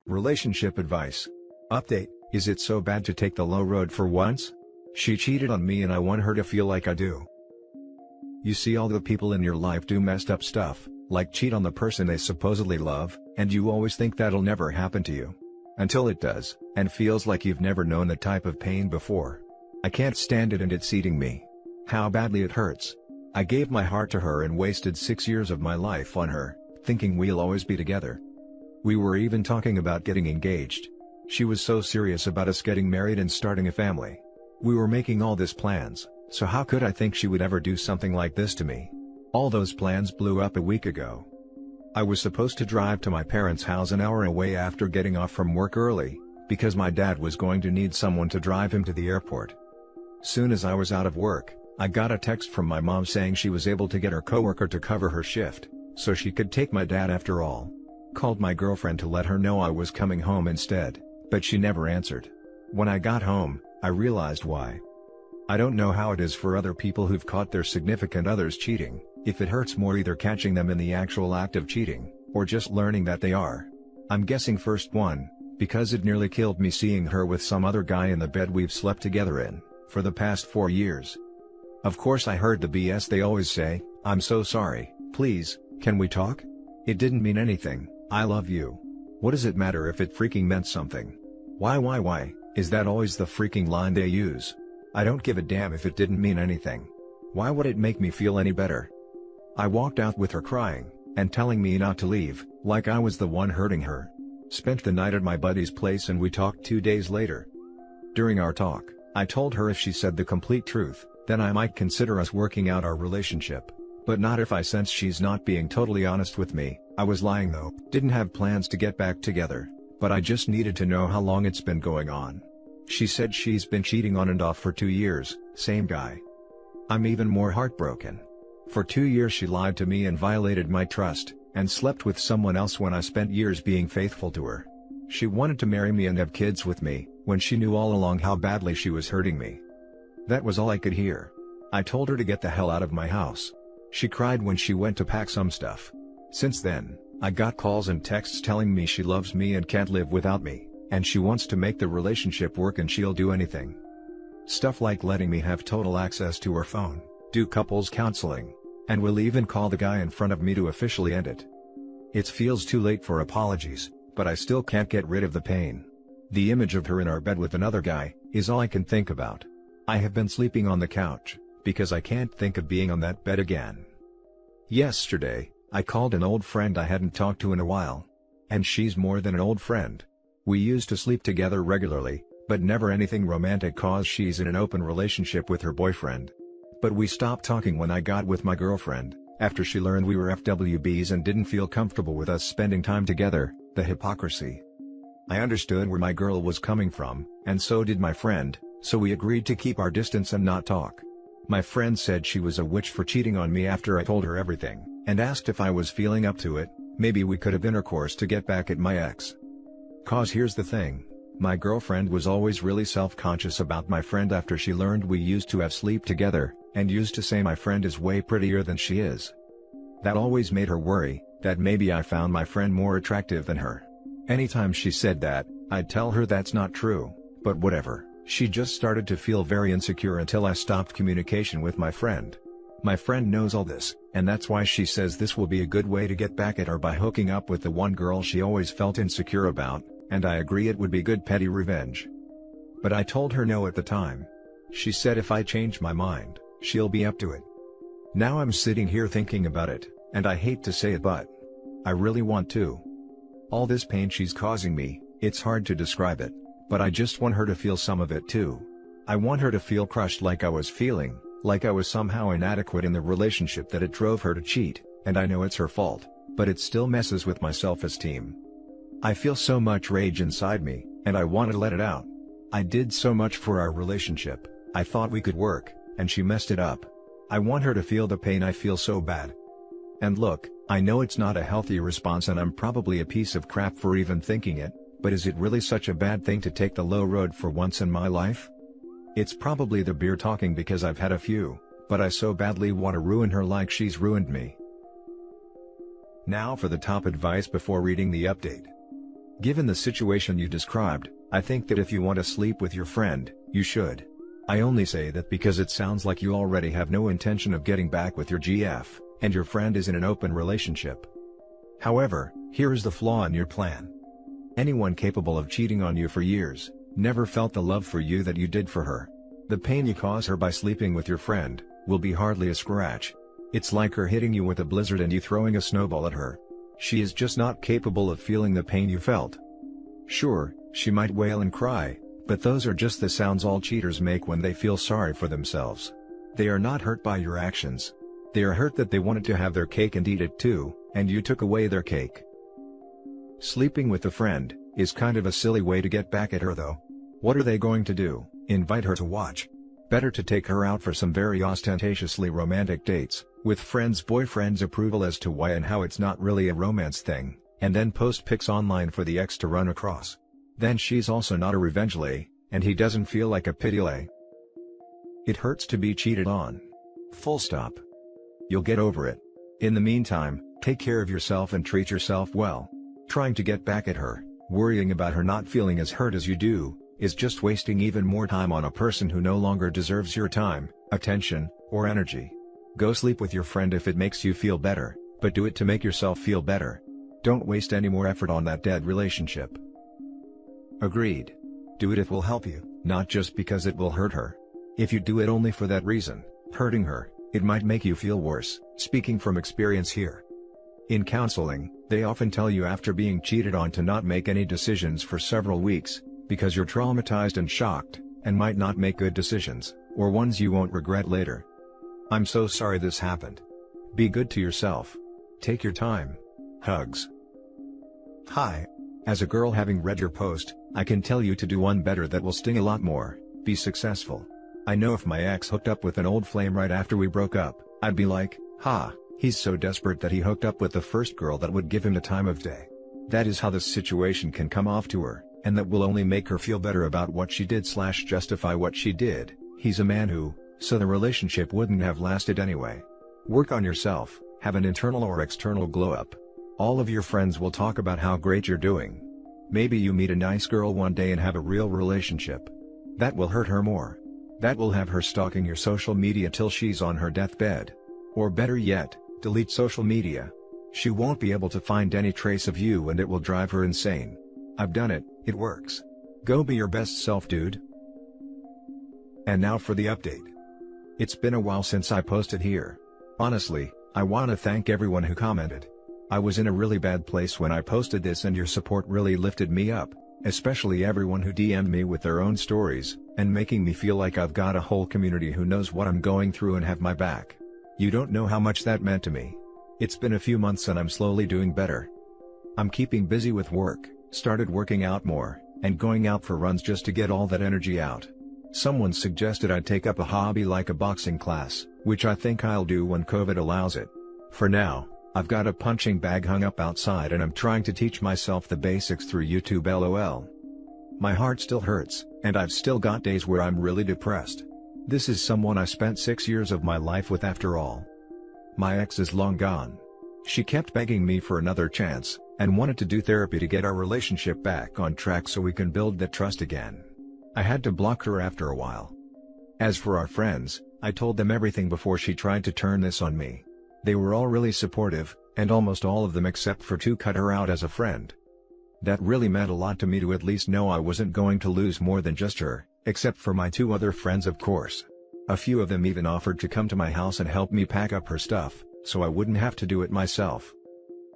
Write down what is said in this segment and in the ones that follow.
Relationship advice. Update: is it so bad to take the low road for once? She cheated on me and I want her to feel like I do. You see, all the people in your life do messed up stuff, like cheat on the person they supposedly love, and you always think that'll never happen to you. Until it does, and feels like you've never known that type of pain before. I can't stand it and it's eating me. How badly it hurts. I gave my heart to her and wasted 6 years of my life on her, thinking we'll always be together. We were even talking about getting engaged. She was so serious about us getting married and starting a family. We were making all these plans, so how could I think she would ever do something like this to me? All those plans blew up a week ago. I was supposed to drive to my parents' house an hour away after getting off from work early, because my dad was going to need someone to drive him to the airport. Soon as I was out of work, I got a text from my mom saying she was able to get her coworker to cover her shift, so she could take my dad after all. Called my girlfriend to let her know I was coming home instead, but she never answered. When I got home, I realized why. I don't know how it is for other people who've caught their significant others cheating, if it hurts more either catching them in the actual act of cheating, or just learning that they are. I'm guessing first one, because it nearly killed me seeing her with some other guy in the bed we've slept together in, for the past 4 years. Of course I heard the BS they always say, "I'm so sorry, please, can we talk? It didn't mean anything, I love you." What does it matter if it freaking meant something? Why, is that always the freaking line they use? I don't give a damn if it didn't mean anything. Why would it make me feel any better? I walked out with her crying, and telling me not to leave, like I was the one hurting her. Spent the night at my buddy's place and we talked 2 days later. During our talk, I told her if she said the complete truth, then I might consider us working out our relationship. But not if I sense she's not being totally honest with me. I was lying though, didn't have plans to get back together, but I just needed to know how long it's been going on. She said she's been cheating on and off for 2 years, same guy. I'm even more heartbroken. For 2 years she lied to me and violated my trust, and slept with someone else when I spent years being faithful to her. She wanted to marry me and have kids with me, when she knew all along how badly she was hurting me. That was all I could hear. I told her to get the hell out of my house. She cried when she went to pack some stuff. Since then, I got calls and texts telling me she loves me and can't live without me, and she wants to make the relationship work and she'll do anything. Stuff like letting me have total access to her phone, do couples counseling, and will even call the guy in front of me to officially end it. It feels too late for apologies, but I still can't get rid of the pain. The image of her in our bed with another guy is all I can think about. I have been sleeping on the couch, because I can't think of being on that bed again. Yesterday, I called an old friend I hadn't talked to in a while. And she's more than an old friend. We used to sleep together regularly, but never anything romantic cause she's in an open relationship with her boyfriend. But we stopped talking when I got with my girlfriend, after she learned we were FWBs and didn't feel comfortable with us spending time together. The hypocrisy. I understood where my girl was coming from, and so did my friend, so we agreed to keep our distance and not talk. My friend said she was a witch for cheating on me after I told her everything, and asked if I was feeling up to it, maybe we could have intercourse to get back at my ex. Cause here's the thing, my girlfriend was always really self-conscious about my friend after she learned we used to have sleep together, and used to say my friend is way prettier than she is. That always made her worry, that maybe I found my friend more attractive than her. Anytime she said that, I'd tell her that's not true, but whatever. She just started to feel very insecure until I stopped communication with my friend. My friend knows all this, and that's why she says this will be a good way to get back at her by hooking up with the one girl she always felt insecure about, and I agree it would be good petty revenge. But I told her no at the time. She said if I change my mind, she'll be up to it. Now I'm sitting here thinking about it, and I hate to say it but I really want to. All this pain she's causing me, it's hard to describe it. But I just want her to feel some of it too. I want her to feel crushed like I was feeling, like I was somehow inadequate in the relationship that it drove her to cheat, and I know it's her fault, but it still messes with my self-esteem. I feel so much rage inside me, and I want to let it out. I did so much for our relationship, I thought we could work, and she messed it up. I want her to feel the pain I feel so bad. And look, I know it's not a healthy response and I'm probably a piece of crap for even thinking it. But is it really such a bad thing to take the low road for once in my life? It's probably the beer talking because I've had a few, but I so badly want to ruin her like she's ruined me. Now for the top advice before reading the update. Given the situation you described, I think that if you want to sleep with your friend, you should. I only say that because it sounds like you already have no intention of getting back with your GF, and your friend is in an open relationship. However, here is the flaw in your plan. Anyone capable of cheating on you for years, never felt the love for you that you did for her. The pain you cause her by sleeping with your friend, will be hardly a scratch. It's like her hitting you with a blizzard and you throwing a snowball at her. She is just not capable of feeling the pain you felt. Sure, she might wail and cry, but those are just the sounds all cheaters make when they feel sorry for themselves. They are not hurt by your actions. They are hurt that they wanted to have their cake and eat it too, and you took away their cake. Sleeping with a friend is kind of a silly way to get back at her though. What are they going to do, invite her to watch? Better to take her out for some very ostentatiously romantic dates, with friends' boyfriend's approval as to why and how it's not really a romance thing, and then post pics online for the ex to run across. Then she's also not a revenge lay, and he doesn't feel like a pity lay. It hurts to be cheated on. Full stop. You'll get over it. In the meantime, take care of yourself and treat yourself well. Trying to get back at her, worrying about her not feeling as hurt as you do, is just wasting even more time on a person who no longer deserves your time, attention, or energy. Go sleep with your friend if it makes you feel better, but do it to make yourself feel better. Don't waste any more effort on that dead relationship. Agreed. Do it if it will help you, not just because it will hurt her. If you do it only for that reason, hurting her, it might make you feel worse, speaking from experience here. In counseling, they often tell you after being cheated on to not make any decisions for several weeks, because you're traumatized and shocked, and might not make good decisions, or ones you won't regret later. I'm so sorry this happened. Be good to yourself. Take your time. Hugs. Hi. As a girl having read your post, I can tell you to do one better that will sting a lot more: be successful. I know if my ex hooked up with an old flame right after we broke up, I'd be like, ha, he's so desperate that he hooked up with the first girl that would give him the time of day. That is how this situation can come off to her, and that will only make her feel better about what she did / justify what she did. He's a man who, so the relationship wouldn't have lasted anyway. Work on yourself, have an internal or external glow up. All of your friends will talk about how great you're doing. Maybe you meet a nice girl one day and have a real relationship. That will hurt her more. That will have her stalking your social media till she's on her deathbed. Or better yet, delete social media. She won't be able to find any trace of you and it will drive her insane. I've done it, it works. Go be your best self, dude. And now for the update. It's been a while since I posted here. Honestly, I wanna thank everyone who commented. I was in a really bad place when I posted this and your support really lifted me up, especially everyone who DM'd me with their own stories, and making me feel like I've got a whole community who knows what I'm going through and have my back. You don't know how much that meant to me. It's been a few months and I'm slowly doing better. I'm keeping busy with work, started working out more, and going out for runs just to get all that energy out. Someone suggested I take up a hobby like a boxing class, which I think I'll do when COVID allows it. For now, I've got a punching bag hung up outside and I'm trying to teach myself the basics through YouTube LOL. My heart still hurts, and I've still got days where I'm really depressed. This is someone I spent 6 years of my life with after all. My ex is long gone. She kept begging me for another chance, and wanted to do therapy to get our relationship back on track so we can build that trust again. I had to block her after a while. As for our friends, I told them everything before she tried to turn this on me. They were all really supportive, and almost all of them except for two cut her out as a friend. That really meant a lot to me to at least know I wasn't going to lose more than just her, except for my two other friends of course. A few of them even offered to come to my house and help me pack up her stuff, so I wouldn't have to do it myself.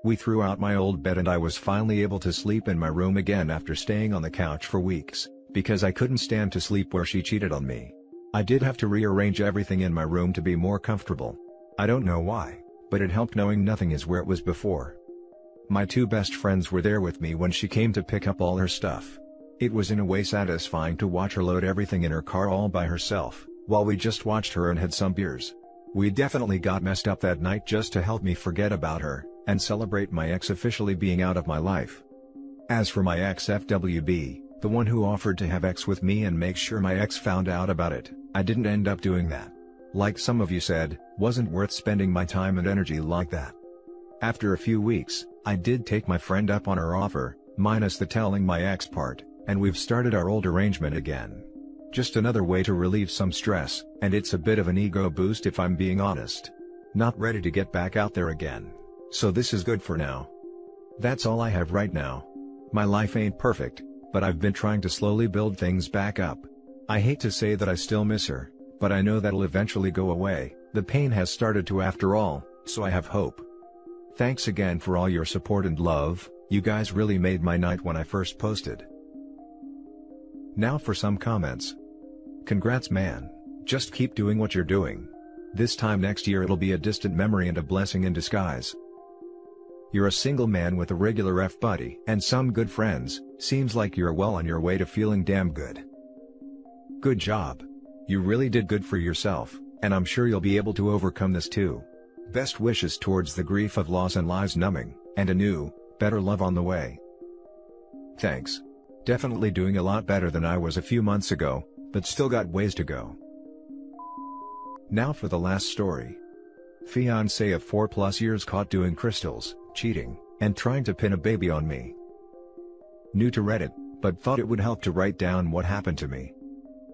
We threw out my old bed and I was finally able to sleep in my room again after staying on the couch for weeks, because I couldn't stand to sleep where she cheated on me. I did have to rearrange everything in my room to be more comfortable. I don't know why, but it helped knowing nothing is where it was before. My two best friends were there with me when she came to pick up all her stuff. It was in a way satisfying to watch her load everything in her car all by herself, while we just watched her and had some beers. We definitely got messed up that night just to help me forget about her, and celebrate my ex officially being out of my life. As for my ex FWB, the one who offered to have sex with me and make sure my ex found out about it, I didn't end up doing that. Like some of you said, wasn't worth spending my time and energy like that. After a few weeks, I did take my friend up on her offer, Minus the telling my ex part, and we've started our old arrangement again. Just another way to relieve some stress, and it's a bit of an ego boost if I'm being honest. Not ready to get back out there again. So this is good for now. That's all I have right now. My life ain't perfect, but I've been trying to slowly build things back up. I hate to say that I still miss her, but I know that'll eventually go away. The pain has started to after all, so I have hope. Thanks again for all your support and love, you guys really made my night when I first posted. Now for some comments. Congrats man, just keep doing what you're doing. This time next year it'll be a distant memory and a blessing in disguise. You're a single man with a regular F-buddy and some good friends, seems like you're well on your way to feeling damn good. Good job. You really did good for yourself, and I'm sure you'll be able to overcome this too. Best wishes towards the grief of loss and lives numbing, and a new, better love on the way. Thanks. Definitely doing a lot better than I was a few months ago, but still got ways to go. Now for the last story. Fiancé of 4+ years caught doing crystals, cheating, and trying to pin a baby on me. New to Reddit, but thought it would help to write down what happened to me.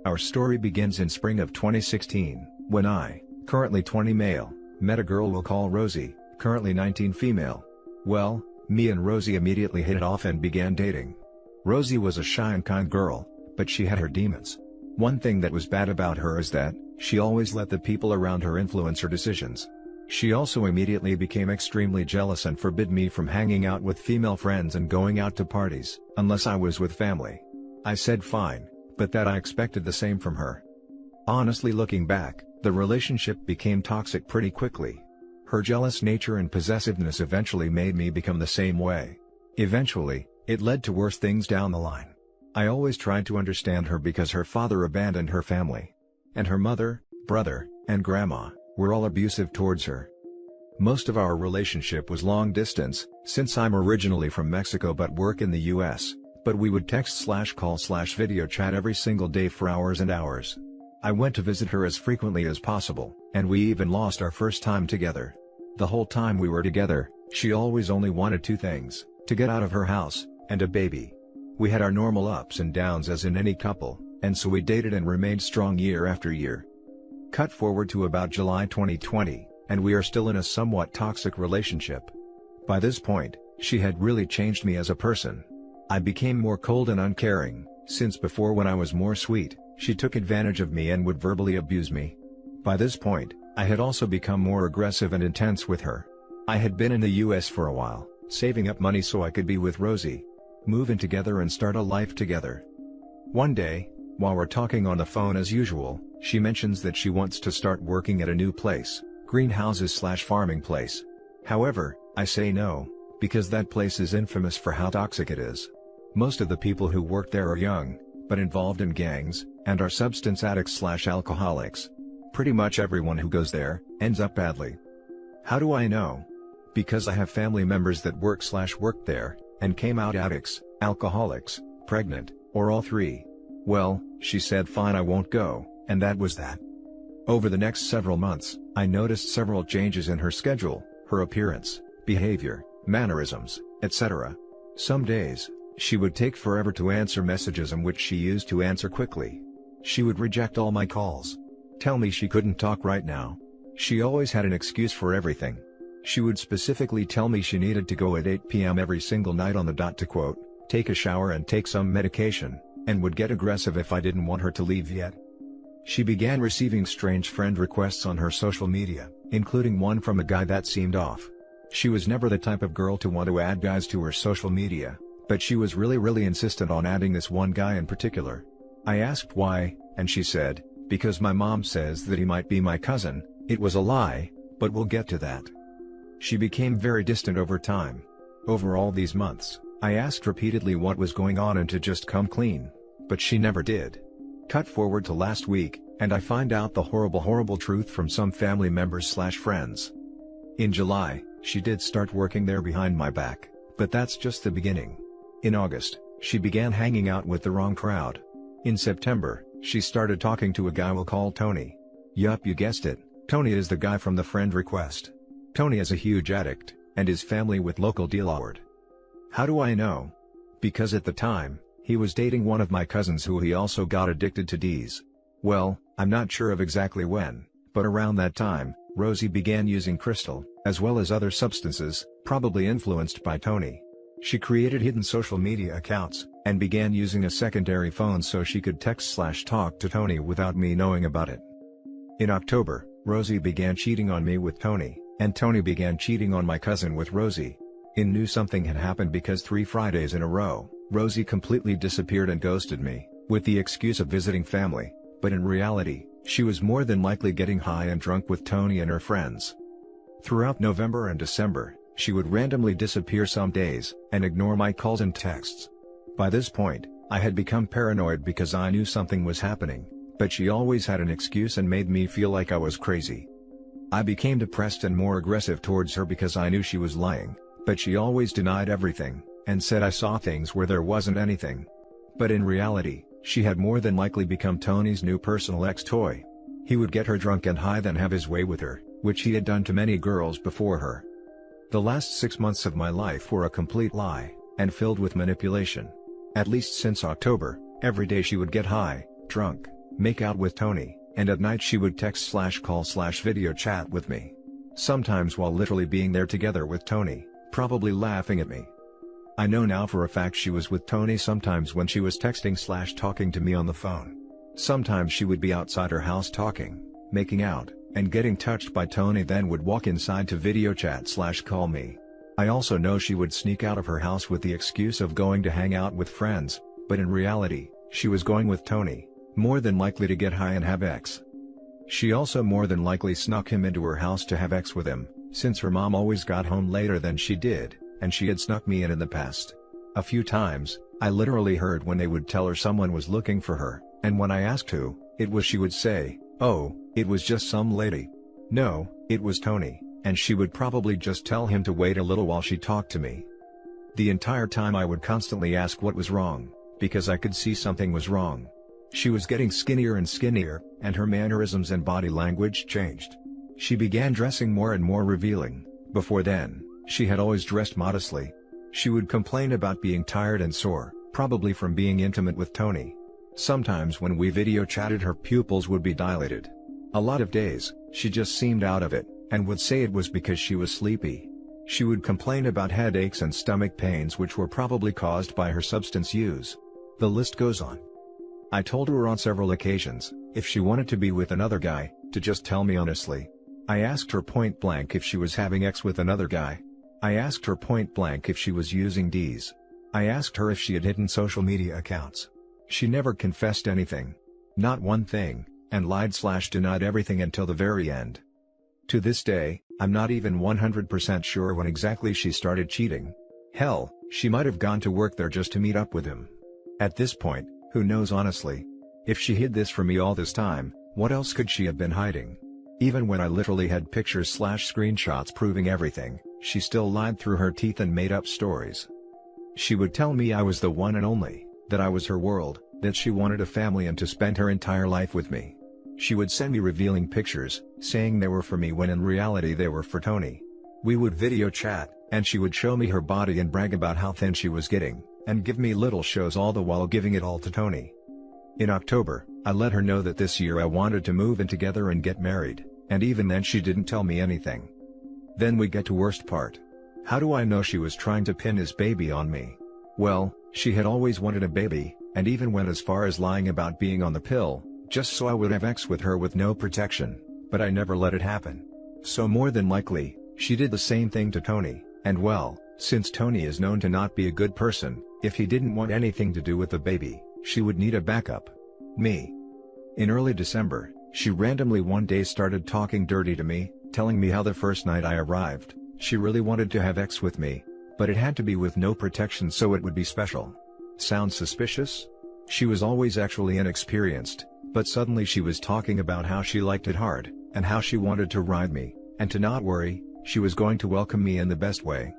Our story begins in spring of 2016, when I, currently 20 male, met a girl we'll call Rosie, currently 19 female. Well, me and Rosie immediately hit it off and began dating. Rosie was a shy and kind girl, but she had her demons. One thing that was bad about her is that, she always let the people around her influence her decisions. She also immediately became extremely jealous and forbid me from hanging out with female friends and going out to parties, unless I was with family. I said fine, but that I expected the same from her. Honestly, looking back, the relationship became toxic pretty quickly. Her jealous nature and possessiveness eventually made me become the same way. Eventually, it led to worse things down the line. I always tried to understand her because her father abandoned her family. And her mother, brother, and grandma were all abusive towards her. Most of our relationship was long distance, since I'm originally from Mexico but work in the US, but we would text/call/video chat every single day for hours and hours. I went to visit her as frequently as possible, and we even lost our first time together. The whole time we were together, she always only wanted two things: to get out of her house, and a baby. We had our normal ups and downs as in any couple, and so we dated and remained strong year after year. Cut forward to about July 2020, and we are still in a somewhat toxic relationship. By this point, she had really changed me as a person. I became more cold and uncaring, since before when I was more sweet, she took advantage of me and would verbally abuse me. By this point, I had also become more aggressive and intense with her. I had been in the US for a while, saving up money so I could be with Rosie, move in together and start a life together. One day, while we're talking on the phone as usual, she mentions that she wants to start working at a new place, greenhouses/farming place. However, I say no, because that place is infamous for how toxic it is. Most of the people who work there are young, but involved in gangs, and are substance addicts/alcoholics. Pretty much everyone who goes there, ends up badly. How do I know? Because I have family members that worked there, and came out addicts, alcoholics, pregnant, or all three. Well, she said fine, I won't go, and that was that. Over the next several months, I noticed several changes in her schedule, her appearance, behavior, mannerisms, etc. Some days, she would take forever to answer messages in which she used to answer quickly. She would reject all my calls. Tell me she couldn't talk right now. She always had an excuse for everything. She would specifically tell me she needed to go at 8 p.m. every single night on the dot to quote, take a shower and take some medication, and would get aggressive if I didn't want her to leave yet. She began receiving strange friend requests on her social media, including one from a guy that seemed off. She was never the type of girl to want to add guys to her social media, but she was really insistent on adding this one guy in particular. I asked why, and she said, because my mom says that he might be my cousin. It was a lie, but we'll get to that. She became very distant over time. Over all these months, I asked repeatedly what was going on and to just come clean, but she never did. Cut forward to last week, and I find out the horrible truth from some family members/friends. In July, she did start working there behind my back, but that's just the beginning. In August, she began hanging out with the wrong crowd. In September, she started talking to a guy we'll call Tony. Yup, you guessed it, Tony is the guy from the friend request. Tony is a huge addict, and his family with local deal award. How do I know? Because at the time, he was dating one of my cousins who he also got addicted to D's. Well, I'm not sure of exactly when, but around that time, Rosie began using crystal, as well as other substances, probably influenced by Tony. She created hidden social media accounts, and began using a secondary phone so she could text/talk to Tony without me knowing about it. In October, Rosie began cheating on me with Tony, and Tony began cheating on my cousin with Rosie. I knew something had happened because 3 Fridays in a row, Rosie completely disappeared and ghosted me, with the excuse of visiting family, but in reality, she was more than likely getting high and drunk with Tony and her friends. Throughout November and December, she would randomly disappear some days, and ignore my calls and texts. By this point, I had become paranoid because I knew something was happening, but she always had an excuse and made me feel like I was crazy. I became depressed and more aggressive towards her because I knew she was lying, but she always denied everything, and said I saw things where there wasn't anything. But in reality, she had more than likely become Tony's new personal ex-toy. He would get her drunk and high then have his way with her, which he had done to many girls before her. The last 6 months of my life were a complete lie, and filled with manipulation. At least since October, every day she would get high, drunk, make out with Tony, and at night she would text/call/video chat with me. Sometimes while literally being there together with Tony, probably laughing at me. I know now for a fact she was with Tony sometimes when she was texting/talking to me on the phone. Sometimes she would be outside her house talking, making out, and getting touched by Tony, then would walk inside to video chat/call me. I also know she would sneak out of her house with the excuse of going to hang out with friends, but in reality, she was going with Tony, more than likely to get high and have sex. She also more than likely snuck him into her house to have sex with him, since her mom always got home later than she did, and she had snuck me in the past. A few times, I literally heard when they would tell her someone was looking for her, and when I asked who it was she would say, "Oh, it was just some lady." No, it was Tony, and she would probably just tell him to wait a little while she talked to me. The entire time I would constantly ask what was wrong, because I could see something was wrong. She was getting skinnier and skinnier, and her mannerisms and body language changed. She began dressing more and more revealing. Before then, she had always dressed modestly. She would complain about being tired and sore, probably from being intimate with Tony. Sometimes when we video chatted her pupils would be dilated. A lot of days, she just seemed out of it, and would say it was because she was sleepy. She would complain about headaches and stomach pains which were probably caused by her substance use. The list goes on. I told her on several occasions, if she wanted to be with another guy, to just tell me honestly. I asked her point blank if she was having sex with another guy. I asked her point blank if she was using D's. I asked her if she had hidden social media accounts. She never confessed anything. Not one thing, and lied/denied everything until the very end. To this day, I'm not even 100% sure when exactly she started cheating. Hell, she might have gone to work there just to meet up with him. At this point, who knows honestly? If she hid this from me all this time, what else could she have been hiding? Even when I literally had pictures/screenshots proving everything, she still lied through her teeth and made up stories. She would tell me I was the one and only, that I was her world, that she wanted a family and to spend her entire life with me. She would send me revealing pictures, saying they were for me when in reality they were for Tony. We would video chat, and she would show me her body and brag about how thin she was getting, and give me little shows all the while giving it all to Tony. In October, I let her know that this year I wanted to move in together and get married, and even then she didn't tell me anything. Then we get to worst part. How do I know she was trying to pin his baby on me? Well, she had always wanted a baby, and even went as far as lying about being on the pill, just so I would have sex with her with no protection, but I never let it happen. So more than likely, she did the same thing to Tony, and well, since Tony is known to not be a good person, if he didn't want anything to do with the baby, she would need a backup. Me. In early December, she randomly one day started talking dirty to me, telling me how the first night I arrived, she really wanted to have sex with me, but it had to be with no protection so it would be special. Sounds suspicious? She was always actually inexperienced, but suddenly she was talking about how she liked it hard, and how she wanted to ride me, and to not worry, she was going to welcome me in the best way.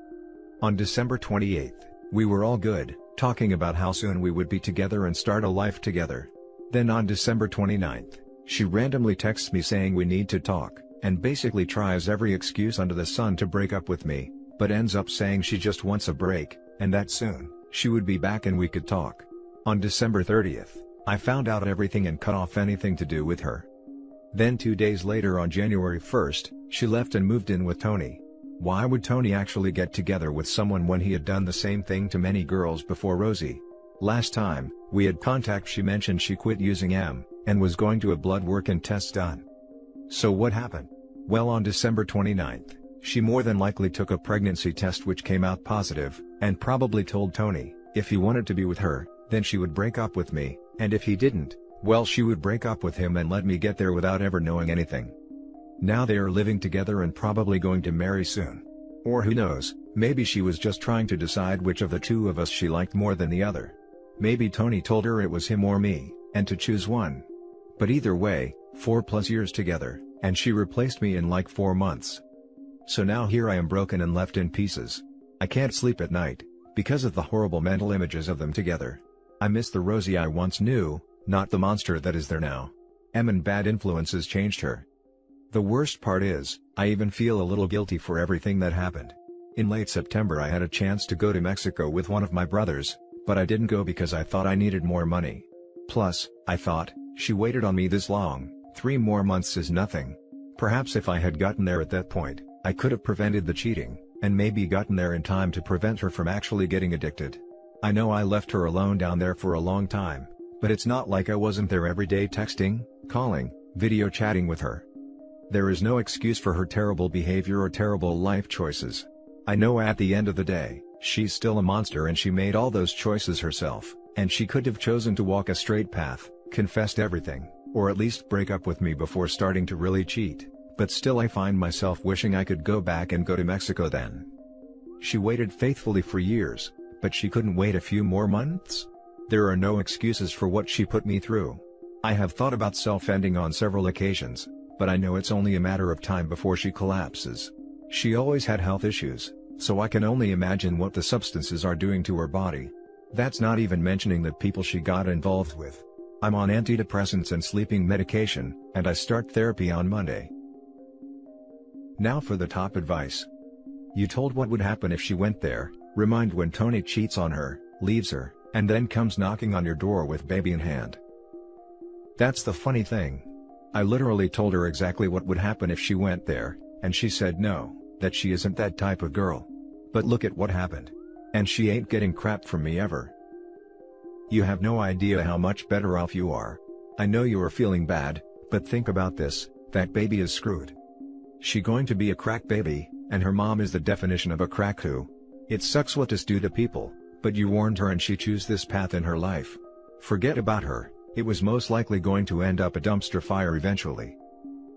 On December 28th, we were all good, talking about how soon we would be together and start a life together. Then on December 29th, she randomly texts me saying we need to talk, and basically tries every excuse under the sun to break up with me, but ends up saying she just wants a break, and that soon. She would be back and we could talk. On December 30th, I found out everything and cut off anything to do with her. Then 2 days later on January 1st, she left and moved in with Tony. Why would Tony actually get together with someone when he had done the same thing to many girls before Rosie? Last time we had contact she mentioned she quit using M, and was going to have blood work and tests done. So what happened? Well, on December 29th, she more than likely took a pregnancy test which came out positive, and probably told Tony, if he wanted to be with her, then she would break up with me, and if he didn't, well, she would break up with him and let me get there without ever knowing anything. Now they are living together and probably going to marry soon. Or who knows, maybe she was just trying to decide which of the two of us she liked more than the other. Maybe Tony told her it was him or me, and to choose one. But either way, 4+ years together, and she replaced me in like 4 months. So now here I am broken and left in pieces. I can't sleep at night, because of the horrible mental images of them together. I miss the Rosie I once knew, not the monster that is there now. M and bad influences changed her. The worst part is, I even feel a little guilty for everything that happened. In late September I had a chance to go to Mexico with one of my brothers, but I didn't go because I thought I needed more money. Plus, I thought, she waited on me this long, 3 more months is nothing. Perhaps if I had gotten there at that point, I could have prevented the cheating, and maybe gotten there in time to prevent her from actually getting addicted. I know I left her alone down there for a long time, but it's not like I wasn't there every day texting, calling, video chatting with her. There is no excuse for her terrible behavior or terrible life choices. I know at the end of the day, she's still a monster and she made all those choices herself, and she could have chosen to walk a straight path, confessed everything, or at least break up with me before starting to really cheat, but still I find myself wishing I could go back and go to Mexico then. She waited faithfully for years, but she couldn't wait a few more months? There are no excuses for what she put me through. I have thought about self-ending on several occasions, but I know it's only a matter of time before she collapses. She always had health issues, so I can only imagine what the substances are doing to her body. That's not even mentioning the people she got involved with. I'm on antidepressants and sleeping medication, and I start therapy on Monday. Now for the top advice. You told what would happen if she went there. Remind when Tony cheats on her, leaves her, and then comes knocking on your door with baby in hand. That's the funny thing. I literally told her exactly what would happen if she went there, and she said no, that she isn't that type of girl. But look at what happened. And she ain't getting crap from me ever. You have no idea how much better off you are. I know you are feeling bad, but think about this, that baby is screwed. She going to be a crack baby, and her mom is the definition of a crack who. It sucks what this do to people, but you warned her and she chose this path in her life. Forget about her, it was most likely going to end up a dumpster fire eventually.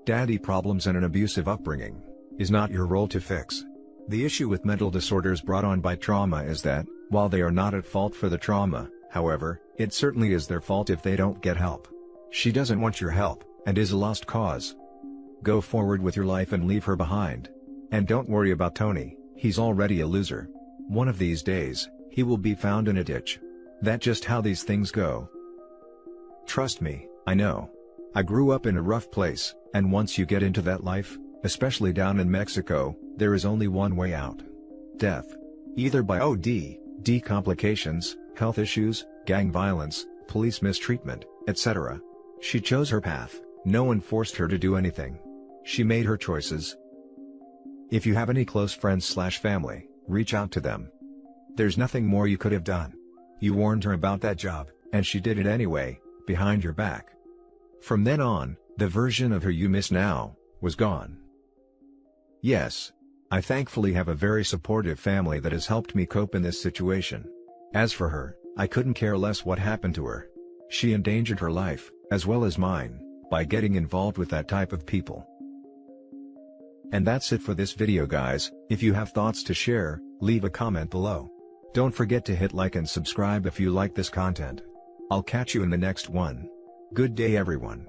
Daddy problems and an abusive upbringing is not your role to fix. The issue with mental disorders brought on by trauma is that, while they are not at fault for the trauma, however, it certainly is their fault if they don't get help. She doesn't want your help, and is a lost cause. Go forward with your life and leave her behind. And don't worry about Tony, he's already a loser. One of these days, he will be found in a ditch. That's just how these things go. Trust me, I know. I grew up in a rough place, and once you get into that life, especially down in Mexico, there is only one way out. Death. Either by OD, complications, health issues, gang violence, police mistreatment, etc. She chose her path, no one forced her to do anything. She made her choices. If you have any close friends/family, reach out to them. There's nothing more you could have done. You warned her about that job, and she did it anyway, behind your back. From then on, the version of her you miss now, was gone. Yes. I thankfully have a very supportive family that has helped me cope in this situation. As for her, I couldn't care less what happened to her. She endangered her life, as well as mine, by getting involved with that type of people. And that's it for this video guys. If you have thoughts to share, leave a comment below. Don't forget to hit like and subscribe if you like this content. I'll catch you in the next one. Good day everyone.